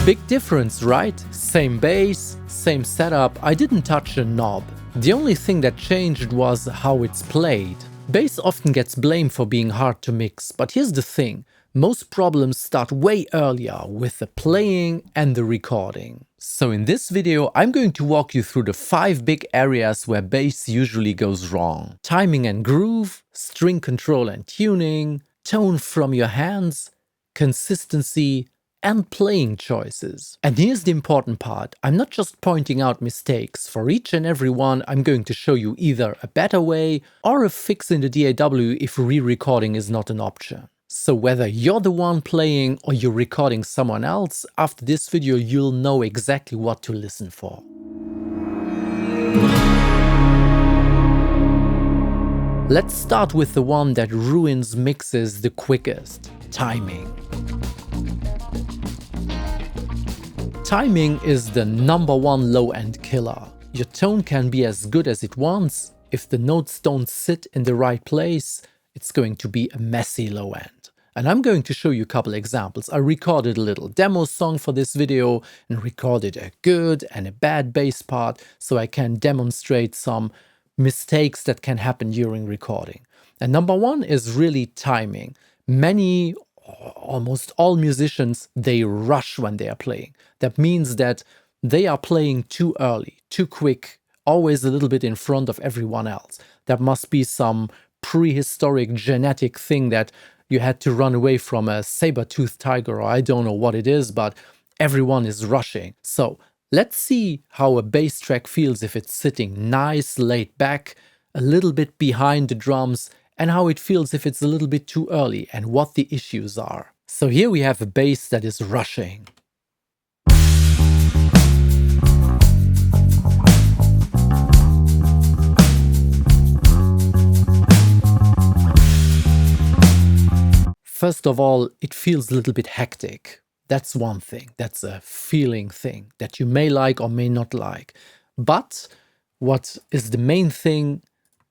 Big difference, right? Same bass, same setup, I didn't touch a knob. The only thing that changed was how it's played. Bass often gets blamed for being hard to mix, but here's the thing. Most problems start way earlier with the playing and the recording. So in this video, I'm going to walk you through the 5 big areas where bass usually goes wrong. Timing and groove, string control and tuning, tone from your hands, consistency, and playing choices. And here's the important part. I'm not just pointing out mistakes. For each and every one, I'm going to show you either a better way or a fix in the DAW if re-recording is not an option. So whether you're the one playing or you're recording someone else, after this video you'll know exactly what to listen for. Let's start with the one that ruins mixes the quickest: timing. Timing is the #1 low-end killer. Your tone can be as good as it wants. If the notes don't sit in the right place, it's going to be a messy low end. And I'm going to show you a couple examples. I recorded a little demo song for this video and recorded a good and a bad bass part so I can demonstrate some mistakes that can happen during recording. And #1 is really timing. Many, almost all musicians, they rush when they are playing. That means that they are playing too early, too quick, always a little bit in front of everyone else. That must be some prehistoric genetic thing that you had to run away from a saber-toothed tiger, or I don't know what it is, but everyone is rushing. So let's see how a bass track feels if it's sitting nice, laid back, a little bit behind the drums, and how it feels if it's a little bit too early and what the issues are. So here we have a bass that is rushing. First of all, it feels a little bit hectic. That's one thing. That's a feeling thing that you may like or may not like. But what is the main thing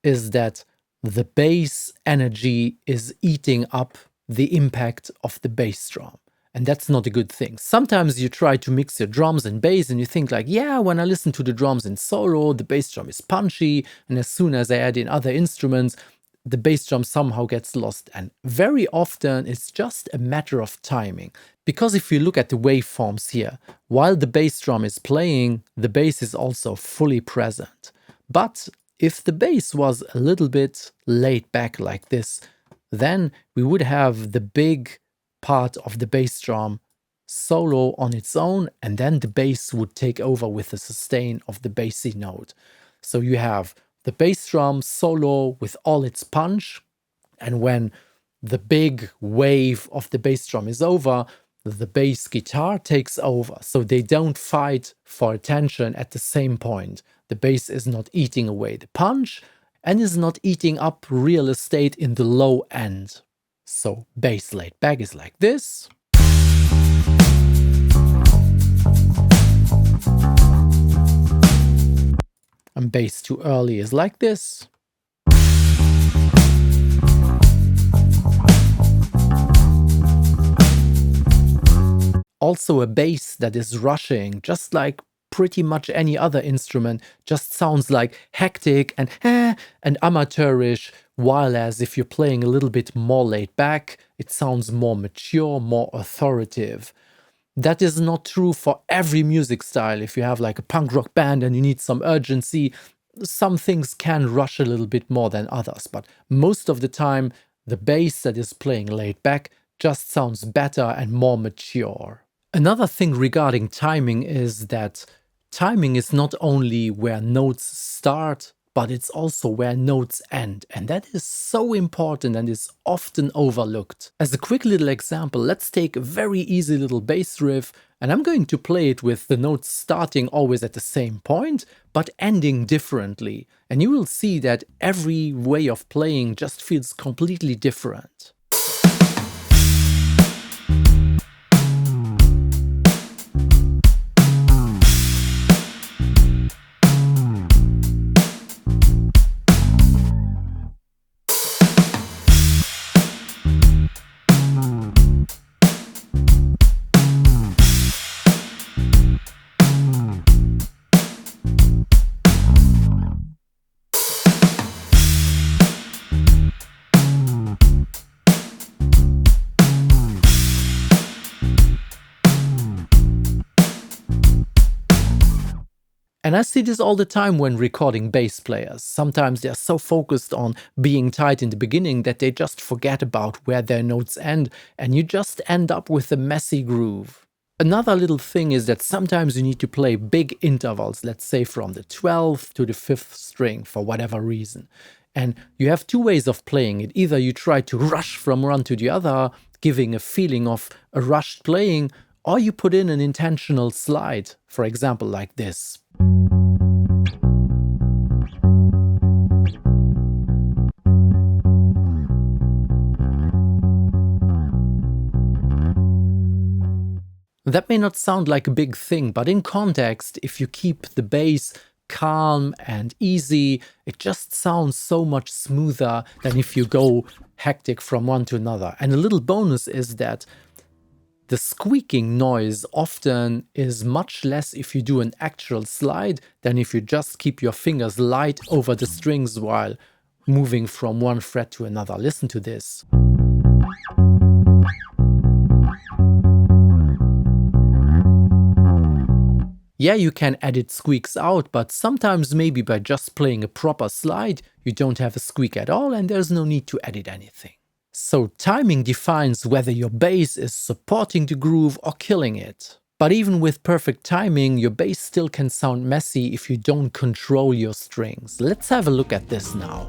is that the bass energy is eating up the impact of the bass drum. And that's not a good thing. Sometimes you try to mix your drums and bass and you think like, yeah, when I listen to the drums in solo, the bass drum is punchy. And as soon as I add in other instruments, the bass drum somehow gets lost. And very often it's just a matter of timing. Because if you look at the waveforms here, while the bass drum is playing, the bass is also fully present. But if the bass was a little bit laid back like this, then we would have the big part of the bass drum solo on its own, and then the bass would take over with the sustain of the bassy note. So you have the bass drum solo with all its punch, and when the big wave of the bass drum is over, the bass guitar takes over. So they don't fight for attention at the same point. The bass is not eating away the punch and is not eating up real estate in the low end. So bass laid back is like this. And bass too early is like this. Also a bass that is rushing, just like pretty much any other instrument, just sounds like hectic and amateurish, while as if you're playing a little bit more laid back, it sounds more mature, more authoritative. That is not true for every music style. If you have like a punk rock band and you need some urgency, some things can rush a little bit more than others, but most of the time the bass that is playing laid back just sounds better and more mature. Another thing regarding timing is that timing is not only where notes start, but it's also where notes end. And that is so important and is often overlooked. As a quick little example, let's take a very easy little bass riff, and I'm going to play it with the notes starting always at the same point, but ending differently. And you will see that every way of playing just feels completely different. And I see this all the time when recording bass players. Sometimes they're so focused on being tight in the beginning that they just forget about where their notes end, and you just end up with a messy groove. Another little thing is that sometimes you need to play big intervals, let's say from the 12th to the 5th string for whatever reason. And you have two ways of playing it. Either you try to rush from one to the other, giving a feeling of a rushed playing, or you put in an intentional slide, for example, like this. That may not sound like a big thing, but in context, if you keep the bass calm and easy, it just sounds so much smoother than if you go hectic from one to another. And a little bonus is that the squeaking noise often is much less if you do an actual slide than if you just keep your fingers light over the strings while moving from one fret to another. Listen to this. Yeah, you can edit squeaks out, but sometimes maybe by just playing a proper slide, you don't have a squeak at all and there's no need to edit anything. So timing defines whether your bass is supporting the groove or killing it. But even with perfect timing, your bass still can sound messy if you don't control your strings. Let's have a look at this now.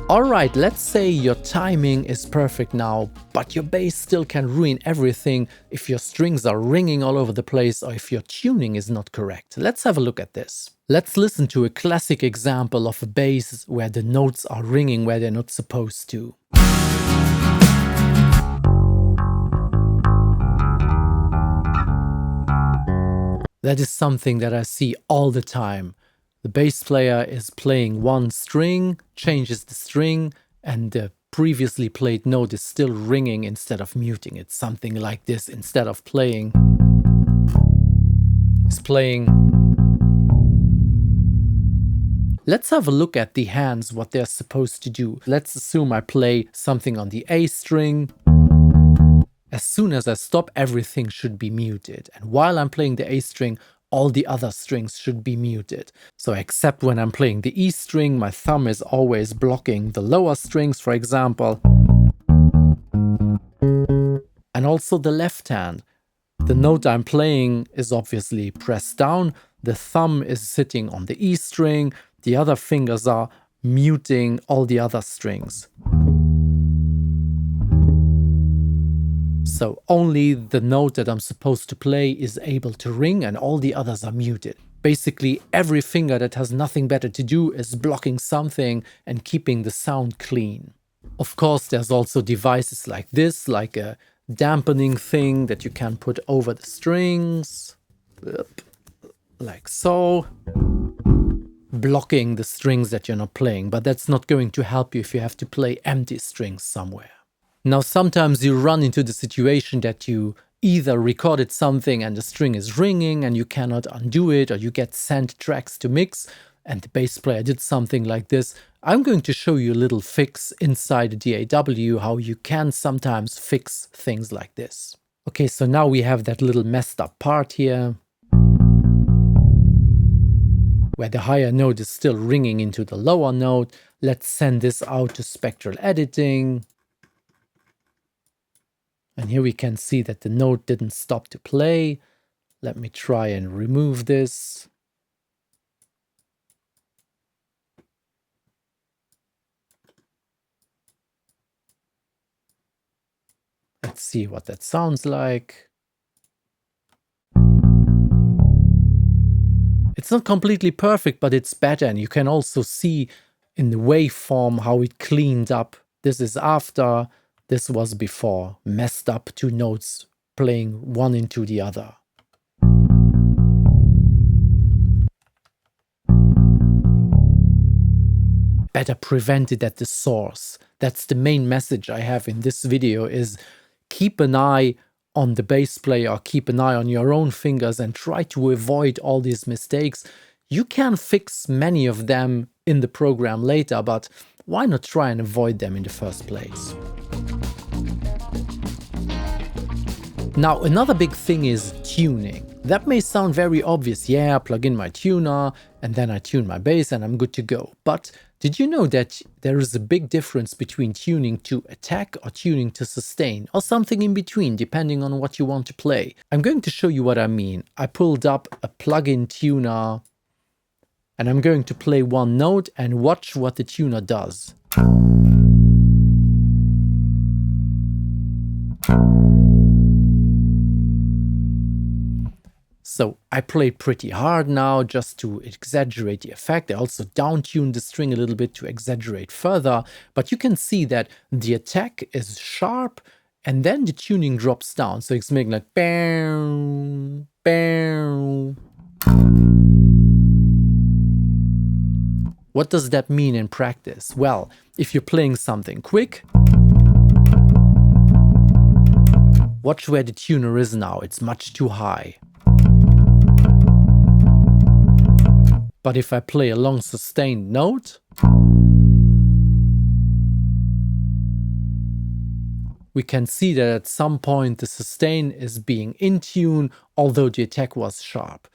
Alright, let's say your timing is perfect now, but your bass still can ruin everything if your strings are ringing all over the place or if your tuning is not correct. Let's have a look at this. Let's listen to a classic example of a bass where the notes are ringing where they're not supposed to. That is something that I see all the time. The bass player is playing one string, changes the string, and the previously played note is still ringing instead of muting. It's something like this. Instead of playing, it's playing. Let's have a look at the hands, what they're supposed to do. Let's assume I play something on the A string. As soon as I stop, everything should be muted. And while I'm playing the A string, all the other strings should be muted. So except when I'm playing the E string, my thumb is always blocking the lower strings, for example. And also the left hand. The note I'm playing is obviously pressed down. The thumb is sitting on the E string. The other fingers are muting all the other strings. So only the note that I'm supposed to play is able to ring and all the others are muted. Basically, every finger that has nothing better to do is blocking something and keeping the sound clean. Of course, there's also devices like this, like a dampening thing that you can put over the strings, like so, blocking the strings that you're not playing, but that's not going to help you if you have to play empty strings somewhere. Now, sometimes you run into the situation that you either recorded something and the string is ringing and you cannot undo it, or you get sent tracks to mix and the bass player did something like this. I'm going to show you a little fix inside the DAW, how you can sometimes fix things like this. Okay, so now we have that little messed up part here, where the higher note is still ringing into the lower note. Let's send this out to spectral editing. And here we can see that the note didn't stop to play. Let me try and remove this. Let's see what that sounds like. It's not completely perfect, but it's better. And you can also see in the waveform how it cleaned up. This is after. This was before, messed up two notes playing one into the other. Better prevent it at the source. That's the main message I have in this video, is keep an eye on the bass player, or keep an eye on your own fingers and try to avoid all these mistakes. You can fix many of them in the program later, but why not try and avoid them in the first place? Now, another big thing is tuning. That may sound very obvious. Yeah, plug in my tuner and then I tune my bass and I'm good to go. But did you know that there is a big difference between tuning to attack or tuning to sustain, or something in between, depending on what you want to play? I'm going to show you what I mean. I pulled up a plug-in tuner and I'm going to play one note and watch what the tuner does. So I play pretty hard now just to exaggerate the effect. I also down-tuned the string a little bit to exaggerate further, but you can see that the attack is sharp and then the tuning drops down. So it's making like bam, bam. What does that mean in practice? Well, if you're playing something quick, watch where the tuner is now. It's much too high. But if I play a long sustained note, we can see that at some point the sustain is being in tune, although the attack was sharp.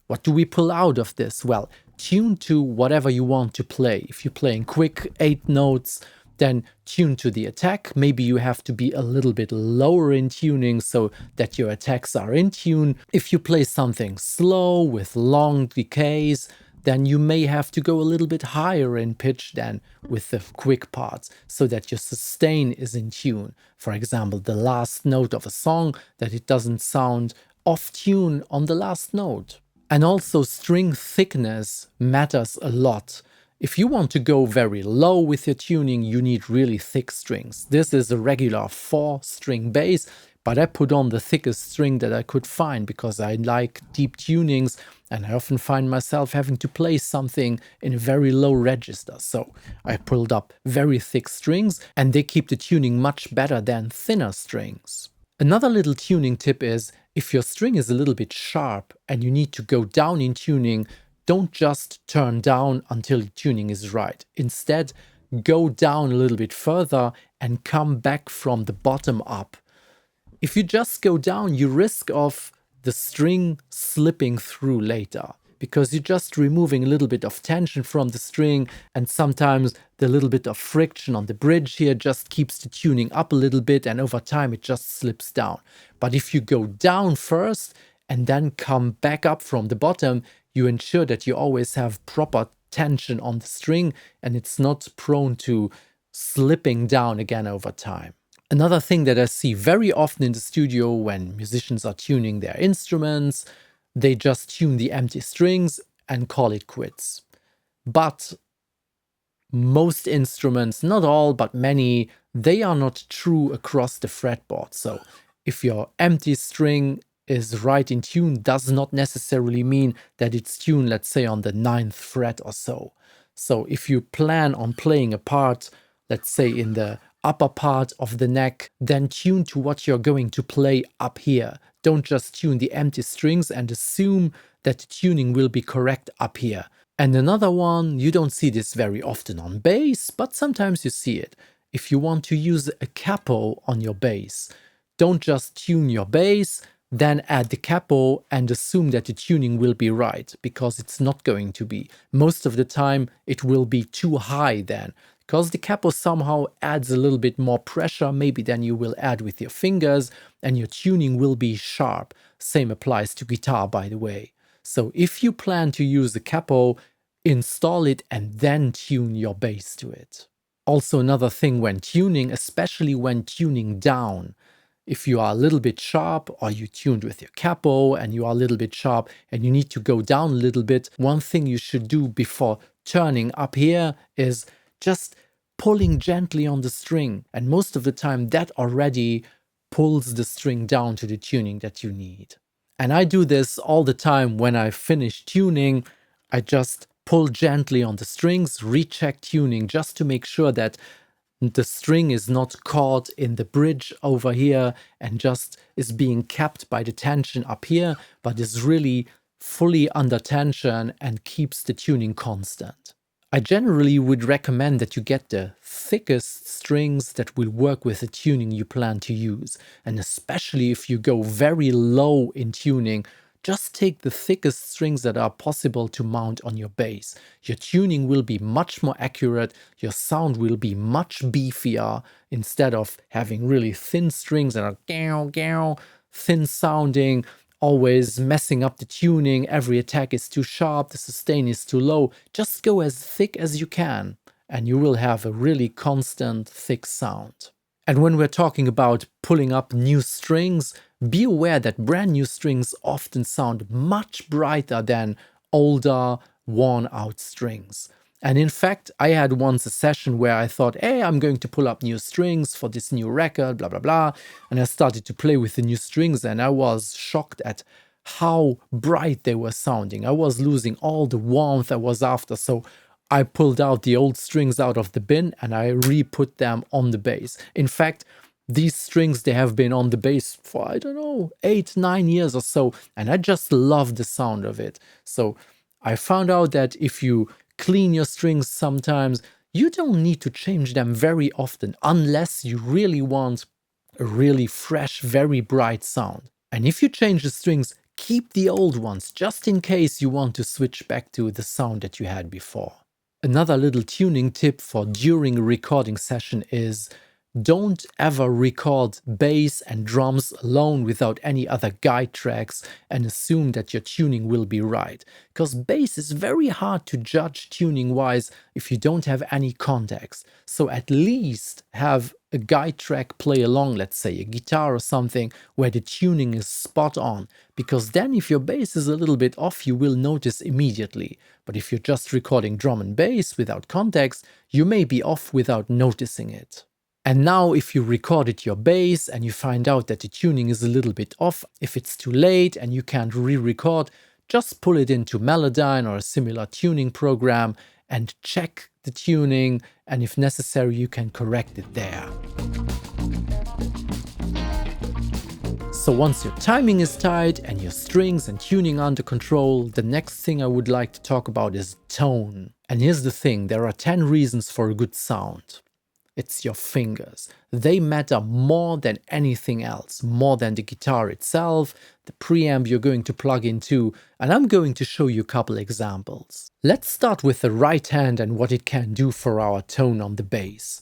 What do we pull out of this? Well, tune to whatever you want to play. If you're playing quick 8 notes, then tune to the attack. Maybe you have to be a little bit lower in tuning so that your attacks are in tune. If you play something slow with long decays, then you may have to go a little bit higher in pitch than with the quick parts so that your sustain is in tune. For example, the last note of a song, that it doesn't sound off tune on the last note. And also string thickness matters a lot. If you want to go very low with your tuning, you need really thick strings. This is a regular 4-string bass, but I put on the thickest string that I could find because I like deep tunings and I often find myself having to play something in a very low register. So I pulled up very thick strings and they keep the tuning much better than thinner strings. Another little tuning tip is, if your string is a little bit sharp and you need to go down in tuning, don't just turn down until the tuning is right. Instead, go down a little bit further and come back from the bottom up. If you just go down, you risk of the string slipping through later because you're just removing a little bit of tension from the string, and sometimes the little bit of friction on the bridge here just keeps the tuning up a little bit and over time it just slips down. But if you go down first and then come back up from the bottom, you ensure that you always have proper tension on the string and it's not prone to slipping down again over time. Another thing that I see very often in the studio when musicians are tuning their instruments, they just tune the empty strings and call it quits. But most instruments, not all, but many, they are not true across the fretboard. So if your empty string is right in tune, does not necessarily mean that it's tuned, let's say, on the 9th fret or so. So if you plan on playing a part, let's say in the upper part of the neck, then tune to what you're going to play up here. Don't just tune the empty strings and assume that the tuning will be correct up here. And another one, you don't see this very often on bass, but sometimes you see it. If you want to use a capo on your bass, don't just tune your bass, then add the capo and assume that the tuning will be right, because it's not going to be. Most of the time it will be too high then, because the capo somehow adds a little bit more pressure maybe than you will add with your fingers, and your tuning will be sharp. Same applies to guitar, by the way. So if you plan to use a capo, install it and then tune your bass to it. Also, another thing when tuning, especially when tuning down, if you are a little bit sharp or you tuned with your capo and you are a little bit sharp and you need to go down a little bit, one thing you should do before turning up here is just pulling gently on the string, and most of the time that already pulls the string down to the tuning that you need. And I do this all the time. When I finish tuning, I just pull gently on the strings, recheck tuning just to make sure that the string is not caught in the bridge over here and just is being kept by the tension up here, but is really fully under tension and keeps the tuning constant. I generally would recommend that you get the thickest strings that will work with the tuning you plan to use. And especially if you go very low in tuning, just take the thickest strings that are possible to mount on your bass. Your tuning will be much more accurate, your sound will be much beefier, instead of having really thin strings that are gow, gow, thin sounding, always messing up the tuning, every attack is too sharp, the sustain is too low. Just go as thick as you can, and you will have a really constant, thick sound. And when we're talking about pulling up new strings, be aware that brand new strings often sound much brighter than older, worn out strings. And in fact, I had once a session where I thought, hey, I'm going to pull up new strings for this new record, blah, blah, blah. And I started to play with the new strings and I was shocked at how bright they were sounding. I was losing all the warmth I was after. So I pulled out the old strings out of the bin and I re-put them on the bass. In fact, these strings, they have been on the bass for, I don't know, 8-9 years or so, and I just love the sound of it. So I found out that if you clean your strings sometimes, you don't need to change them very often unless you really want a really fresh, very bright sound. And if you change the strings, keep the old ones just in case you want to switch back to the sound that you had before. Another little tuning tip for during a recording session is don't ever record bass and drums alone without any other guide tracks and assume that your tuning will be right. Because bass is very hard to judge tuning-wise if you don't have any context. So at least have a guide track play along, let's say a guitar or something, where the tuning is spot on. Because then if your bass is a little bit off, you will notice immediately. But if you're just recording drum and bass without context, you may be off without noticing it. And now if you recorded your bass and you find out that the tuning is a little bit off, if it's too late and you can't re-record, just pull it into Melodyne or a similar tuning program and check the tuning, and if necessary you can correct it there. So once your timing is tight and your strings and tuning under control, the next thing I would like to talk about is tone. And here's the thing, there are 10 reasons for a good sound. It's your fingers. They matter more than anything else, more than the guitar itself, the preamp you're going to plug into, and I'm going to show you a couple examples. Let's start with the right hand and what it can do for our tone on the bass.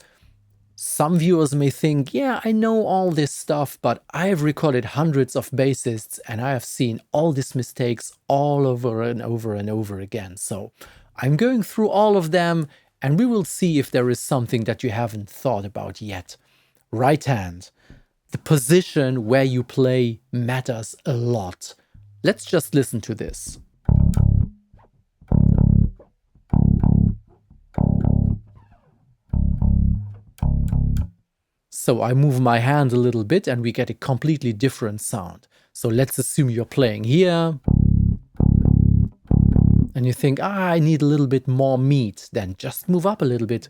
Some viewers may think, yeah, I know all this stuff, but I have recorded hundreds of bassists and I have seen all these mistakes all over and over and over again. So I'm going through all of them and we will see if there is something that you haven't thought about yet. Right hand. The position where you play matters a lot. Let's just listen to this. So I move my hand a little bit and we get a completely different sound. So let's assume you're playing here. And you think, I need a little bit more meat, then just move up a little bit.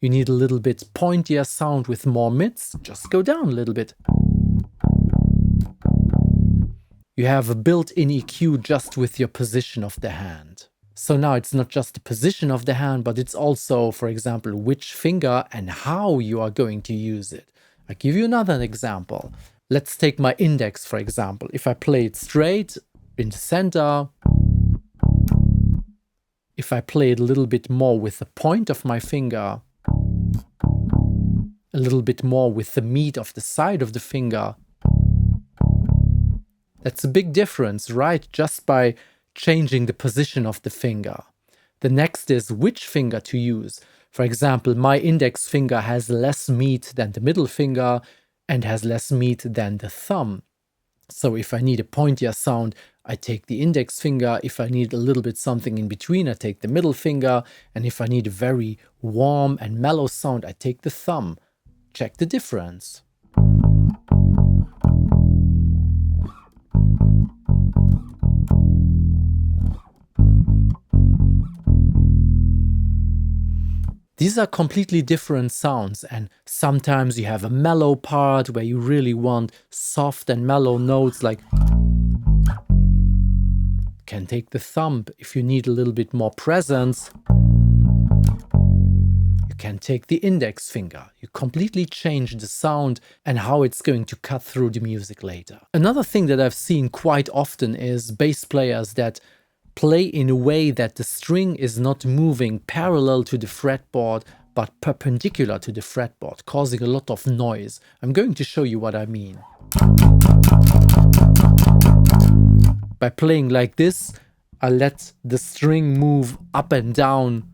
You need a little bit pointier sound with more mids, just go down a little bit. You have a built-in EQ just with your position of the hand. So now it's not just the position of the hand, but it's also, for example, which finger and how you are going to use it. I'll give you another example. Let's take my index, for example. If I play it straight, in the center, if I play it a little bit more with the point of my finger, a little bit more with the meat of the side of the finger, that's a big difference, right? Just by changing the position of the finger. The next is which finger to use. For example, my index finger has less meat than the middle finger and has less meat than the thumb. So if I need a pointier sound, I take the index finger. If I need a little bit something in between, I take the middle finger. And if I need a very warm and mellow sound, I take the thumb. Check the difference. These are completely different sounds, and sometimes you have a mellow part where you really want soft and mellow notes, like can take the thumb. If you need a little bit more presence, you can take the index finger. You completely change the sound and how it's going to cut through the music later. Another thing that I've seen quite often is bass players that play in a way that the string is not moving parallel to the fretboard but perpendicular to the fretboard, causing a lot of noise. I'm going to show you what I mean. By playing like this, I let the string move up and down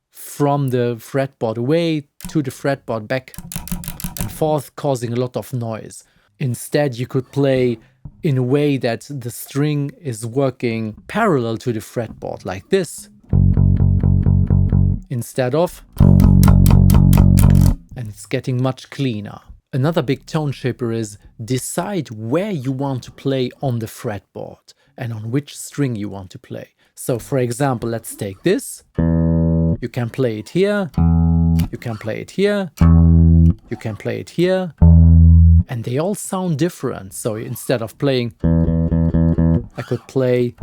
from the fretboard away to the fretboard, back and forth, causing a lot of noise. Instead, you could play in a way that the string is working parallel to the fretboard, like this, instead of, and it's getting much cleaner. Another big tone shaper is decide where you want to play on the fretboard and on which string you want to play. So for example, let's take this. You can play it here, you can play it here, you can play it here, and they all sound different. So instead of playing, I could play,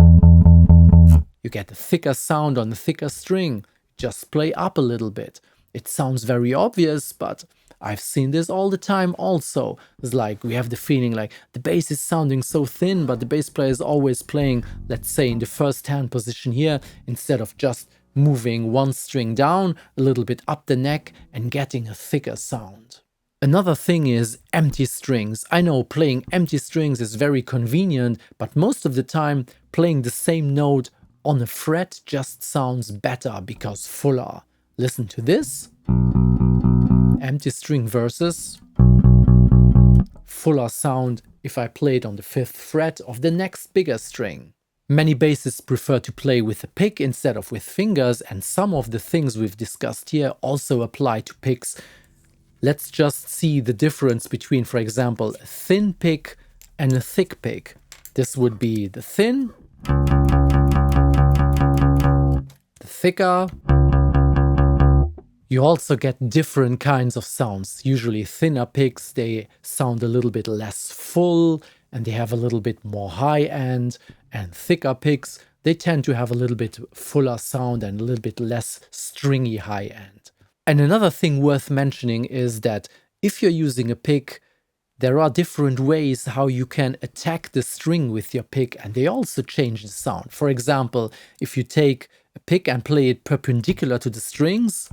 you get a thicker sound on a thicker string. Just play up a little bit. It sounds very obvious, but I've seen this all the time also. It's like we have the feeling like the bass is sounding so thin, but the bass player is always playing, let's say, in the first hand position here, instead of just moving one string down, a little bit up the neck and getting a thicker sound. Another thing is empty strings. I know playing empty strings is very convenient, but most of the time playing the same note on a fret just sounds better because fuller. Listen to this. Empty string versus fuller sound if I play it on the 5th fret of the next bigger string. Many bassists prefer to play with a pick instead of with fingers, and some of the things we've discussed here also apply to picks. Let's just see the difference between, for example, a thin pick and a thick pick. This would be the thin, the thicker. You also get different kinds of sounds. Usually thinner picks, they sound a little bit less full and they have a little bit more high end, and thicker picks, they tend to have a little bit fuller sound and a little bit less stringy high end. And another thing worth mentioning is that if you're using a pick, there are different ways how you can attack the string with your pick, and they also change the sound. For example, if you take a pick and play it perpendicular to the strings,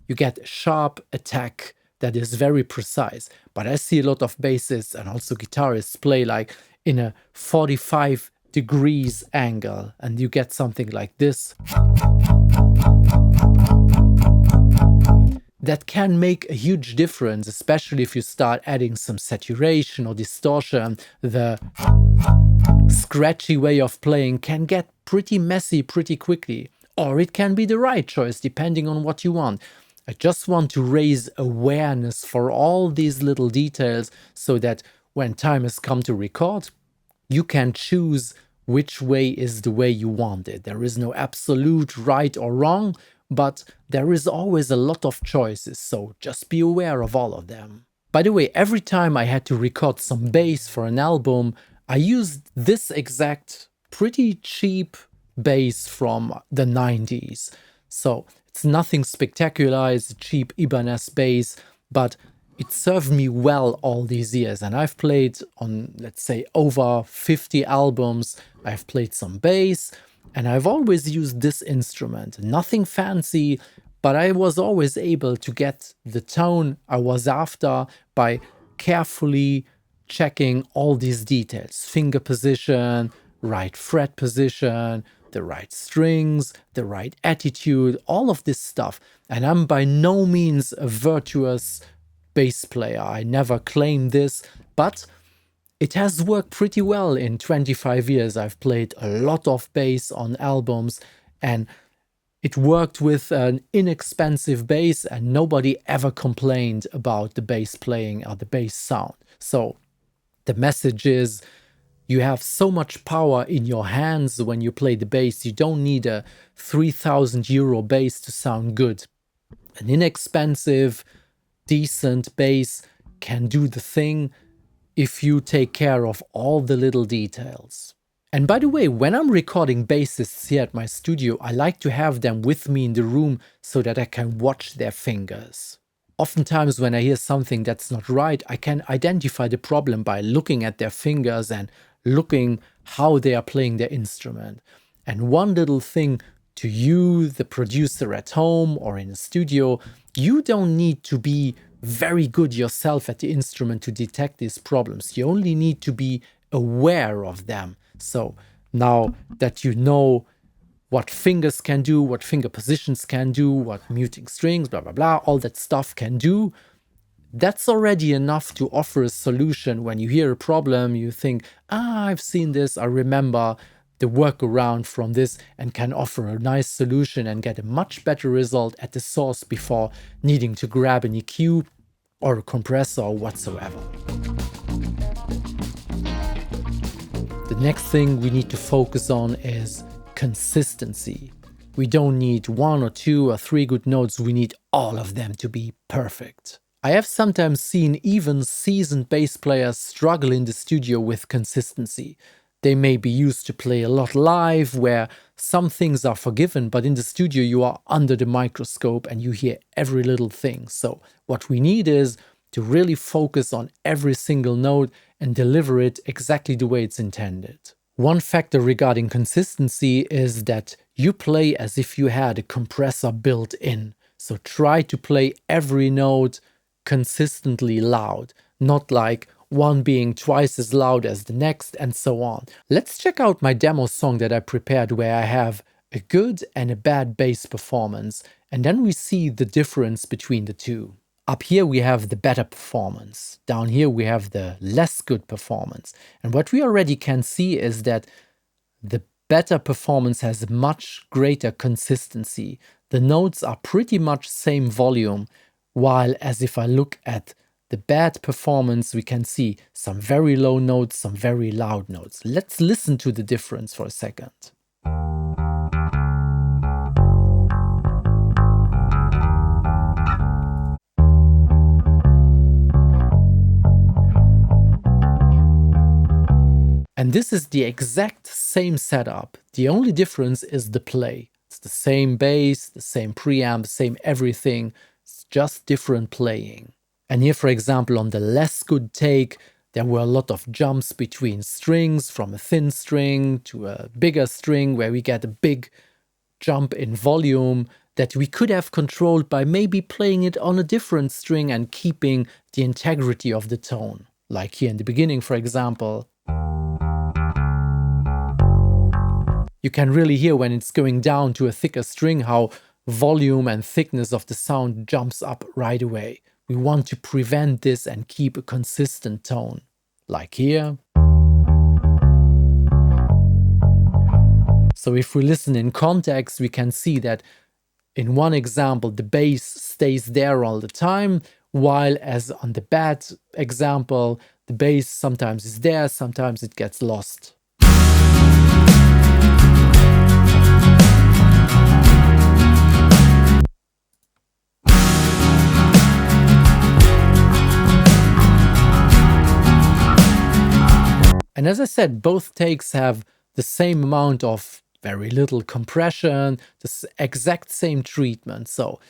you get a sharp attack that is very precise. But I see a lot of bassists and also guitarists play like in a 45 degrees angle, and you get something like this. That can make a huge difference, especially if you start adding some saturation or distortion. The scratchy way of playing can get pretty messy pretty quickly, or it can be the right choice depending on what you want. I just want to raise awareness for all these little details so that when time has come to record, you can choose which way is the way you want it. There is no absolute right or wrong, but there is always a lot of choices, so just be aware of all of them. By the way, every time I had to record some bass for an album, I used this exact pretty cheap bass from the 90s. So it's nothing spectacular, it's a cheap Ibanez bass, but it served me well all these years. And I've played on, let's say, over 50 albums. I've played some bass, and I've always used this instrument. Nothing fancy, but I was always able to get the tone I was after by carefully checking all these details. Finger position, right fret position, the right strings, the right attitude, all of this stuff. And I'm by no means a virtuous bass player. I never claim this, but it has worked pretty well in 25 years. I've played a lot of bass on albums, and it worked with an inexpensive bass, and nobody ever complained about the bass playing or the bass sound. So the message is, you have so much power in your hands when you play the bass. You don't need a 3,000 euro bass to sound good. An inexpensive, decent bass can do the thing if you take care of all the little details. And by the way, when I'm recording bassists here at my studio, I like to have them with me in the room so that I can watch their fingers. Oftentimes when I hear something that's not right, I can identify the problem by looking at their fingers and looking how they are playing their instrument. And one little thing to you, the producer at home or in a studio, you don't need to be very good yourself at the instrument to detect these problems. You only need to be aware of them. So now that you know what fingers can do, what finger positions can do, what muting strings, blah, blah, blah, all that stuff can do, that's already enough to offer a solution. When you hear a problem, you think, I've seen this, I remember the workaround from this, and can offer a nice solution and get a much better result at the source before needing to grab an EQ or a compressor or whatsoever. The next thing we need to focus on is consistency. We don't need 1 or 2 or 3 good notes, we need all of them to be perfect. I have sometimes seen even seasoned bass players struggle in the studio with consistency. They may be used to play a lot live, where some things are forgiven, but in the studio you are under the microscope and you hear every little thing. So what we need is to really focus on every single note and deliver it exactly the way it's intended. One factor regarding consistency is that you play as if you had a compressor built in. So try to play every note consistently loud, not like one being twice as loud as the next and so on. Let's check out my demo song that I prepared where I have a good and a bad bass performance, and then we see the difference between the two. Up here we have the better performance. Down here we have the less good performance. And what we already can see is that the better performance has much greater consistency. The notes are pretty much same volume, while as if I look at the bad performance, we can see some very low notes, some very loud notes. Let's listen to the difference for a second. And this is the exact same setup. The only difference is the play. It's the same bass, the same preamp, same everything. It's just different playing. And here, for example, on the less good take, there were a lot of jumps between strings, from a thin string to a bigger string, where we get a big jump in volume that we could have controlled by maybe playing it on a different string and keeping the integrity of the tone. Like here in the beginning, for example. You can really hear when it's going down to a thicker string how volume and thickness of the sound jumps up right away. We want to prevent this and keep a consistent tone. Like here. So if we listen in context, we can see that in one example the bass stays there all the time, while as on the bad example, the bass sometimes is there, sometimes it gets lost. And as I said, both takes have the same amount of very little compression, the exact same treatment. So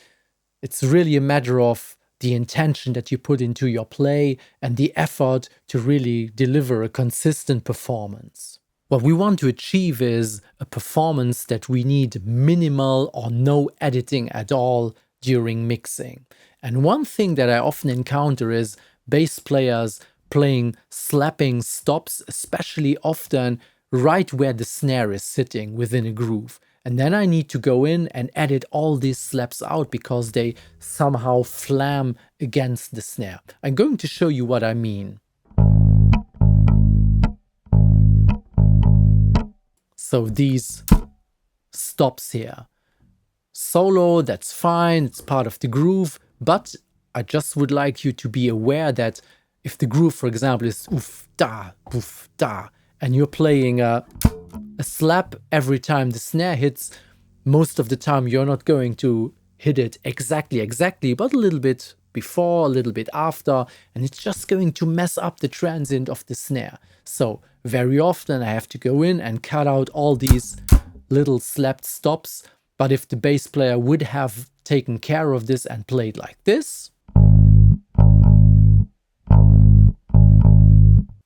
it's really a matter of the intention that you put into your play and the effort to really deliver a consistent performance. What we want to achieve is a performance that we need minimal or no editing at all during mixing. And one thing that I often encounter is bass players playing slapping stops, especially often right where the snare is sitting within a groove. And then I need to go in and edit all these slaps out because they somehow flam against the snare. I'm going to show you what I mean. So these stops here. Solo, that's fine, it's part of the groove, but I just would like you to be aware that if the groove, for example, is oof, da, and you're playing a slap every time the snare hits, most of the time you're not going to hit it exactly, but a little bit before, a little bit after, and it's just going to mess up the transient of the snare. So very often I have to go in and cut out all these little slapped stops. But if the bass player would have taken care of this and played like this,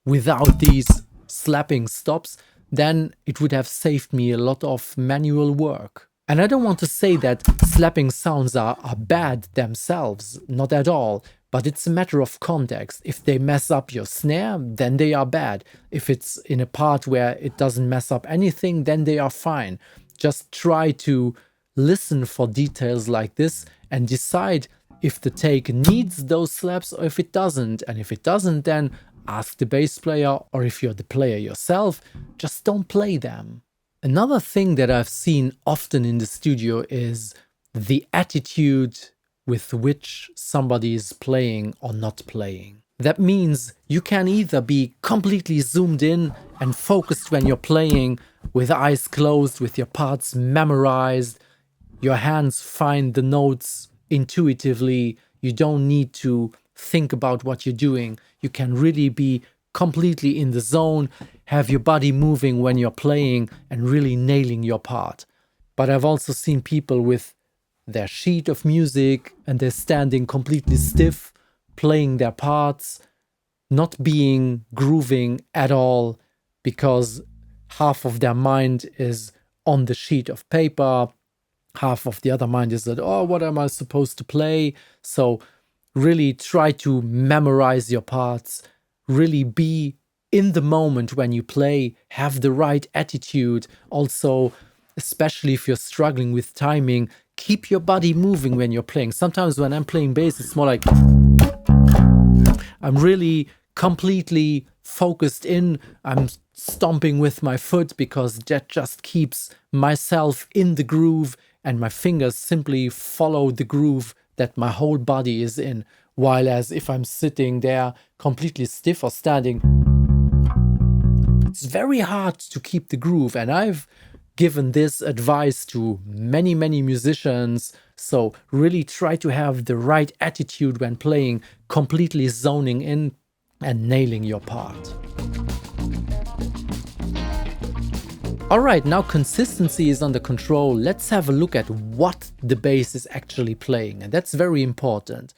without these slapping stops, then it would have saved me a lot of manual work. And I don't want to say that slapping sounds are bad themselves, not at all, but it's a matter of context. If they mess up your snare, then they are bad. If it's in a part where it doesn't mess up anything, then they are fine. Just try to listen for details like this and decide if the take needs those slaps or if it doesn't. And if it doesn't, then ask the bass player, or if you're the player yourself, just don't play them. Another thing that I've seen often in the studio is the attitude with which somebody is playing or not playing. That means you can either be completely zoomed in and focused when you're playing, with eyes closed, with your parts memorized, your hands find the notes intuitively, you don't need to think about what you're doing. You can really be completely in the zone, have your body moving when you're playing and really nailing your part. But I've also seen people with their sheet of music and they're standing completely stiff, playing their parts, not being grooving at all because half of their mind is on the sheet of paper, half of the other mind is that, oh, what am I supposed to play? So really try to memorize your parts, really be in the moment when you play, have the right attitude. Also, especially if you're struggling with timing, keep your body moving when you're playing. Sometimes when I'm playing bass, it's more like I'm really completely focused in. I'm stomping with my foot because that just keeps myself in the groove and my fingers simply follow the groove that my whole body is in. While as if I'm sitting there completely stiff or standing, it's very hard to keep the groove. And I've given this advice to many musicians. So really try to have the right attitude when playing, completely zoning in and nailing your part. All right, now consistency is under control. Let's have a look at what the bass is actually playing, and that's very important.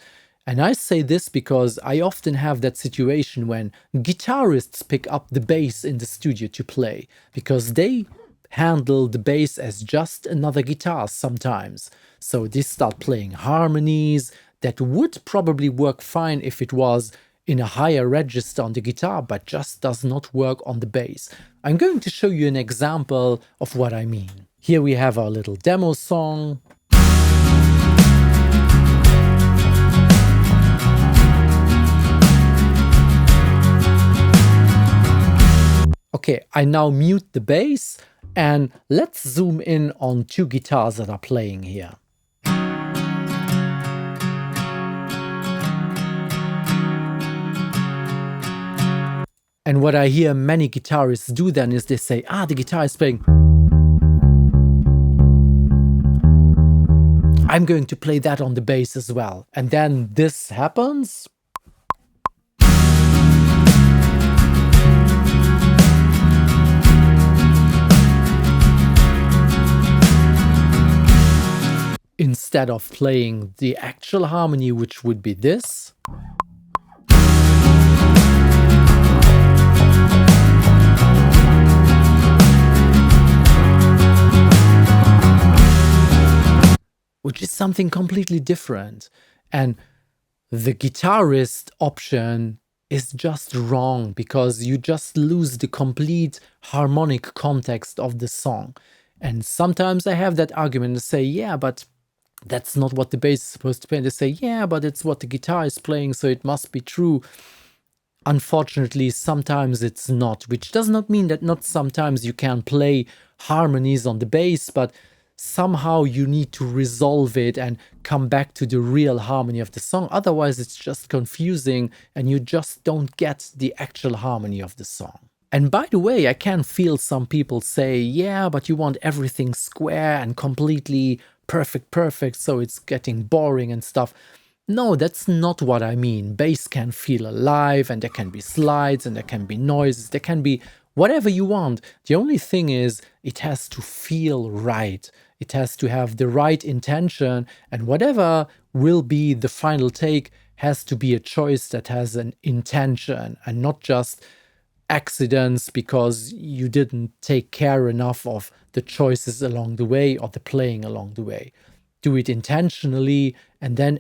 And I say this because I often have that situation when guitarists pick up the bass in the studio to play, because they handle the bass as just another guitar sometimes. So they start playing harmonies that would probably work fine if it was in a higher register on the guitar, but just does not work on the bass. I'm going to show you an example of what I mean. Here we have our little demo song. Okay, I now mute the bass and let's zoom in on two guitars that are playing here. And what I hear many guitarists do then is they say, the guitar is playing. I'm going to play that on the bass as well. And then this happens. Instead of playing the actual harmony, which would be this. Which is something completely different. And the guitarist option is just wrong because you just lose the complete harmonic context of the song. And sometimes I have that argument to say, yeah, but that's not what the bass is supposed to play. And they say, yeah, but it's what the guitar is playing, so it must be true. Unfortunately, sometimes it's not, which does not mean that not sometimes you can play harmonies on the bass, but somehow you need to resolve it and come back to the real harmony of the song. Otherwise, it's just confusing and you just don't get the actual harmony of the song. And by the way, I can feel some people say, yeah, but you want everything square and completely perfect, so it's getting boring and stuff. No, that's not what I mean. Bass can feel alive, and there can be slides, and there can be noises, there can be whatever you want. The only thing is, it has to feel right. It has to have the right intention, and whatever will be the final take has to be a choice that has an intention and not just accidents because you didn't take care enough of the choices along the way or the playing along the way. Do it intentionally, and then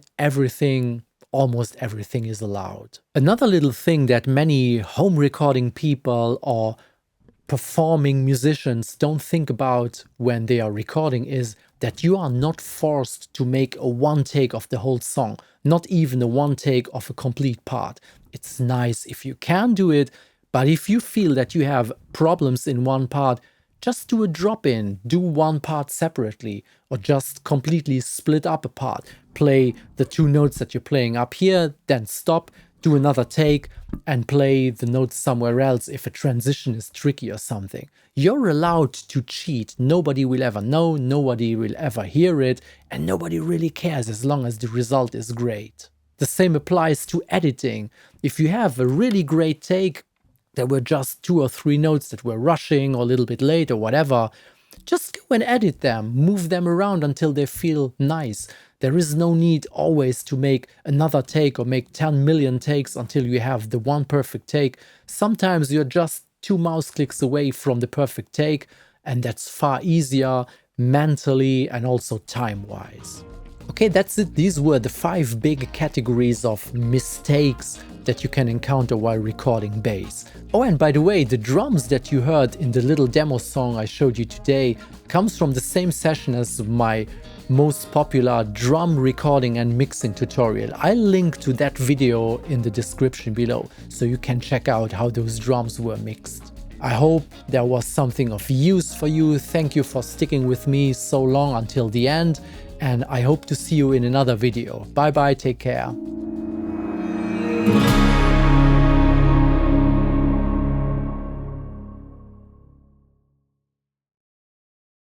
almost everything is allowed. Another little thing that many home recording people or performing musicians don't think about when they are recording is that you are not forced to make a one take of the whole song, not even a one take of a complete part. It's nice if you can do it, but if you feel that you have problems in one part, just do a drop-in, do one part separately, or just completely split up a part. Play the two notes that you're playing up here, then stop, do another take, and play the notes somewhere else if a transition is tricky or something. You're allowed to cheat. Nobody will ever know, nobody will ever hear it, and nobody really cares as long as the result is great. The same applies to editing. If you have a really great take, there were just 2 or 3 notes that were rushing or a little bit late or whatever, just go and edit them, move them around until they feel nice. There is no need always to make another take or make 10 million takes until you have the one perfect take. Sometimes you're just 2 mouse clicks away from the perfect take, and that's far easier mentally and also time-wise. Okay, that's it. These were the 5 big categories of mistakes that you can encounter while recording bass. Oh, and by the way, the drums that you heard in the little demo song I showed you today comes from the same session as my most popular drum recording and mixing tutorial. I'll link to that video in the description below, so you can check out how those drums were mixed. I hope there was something of use for you. Thank you for sticking with me so long until the end, and I hope to see you in another video. Bye bye, take care.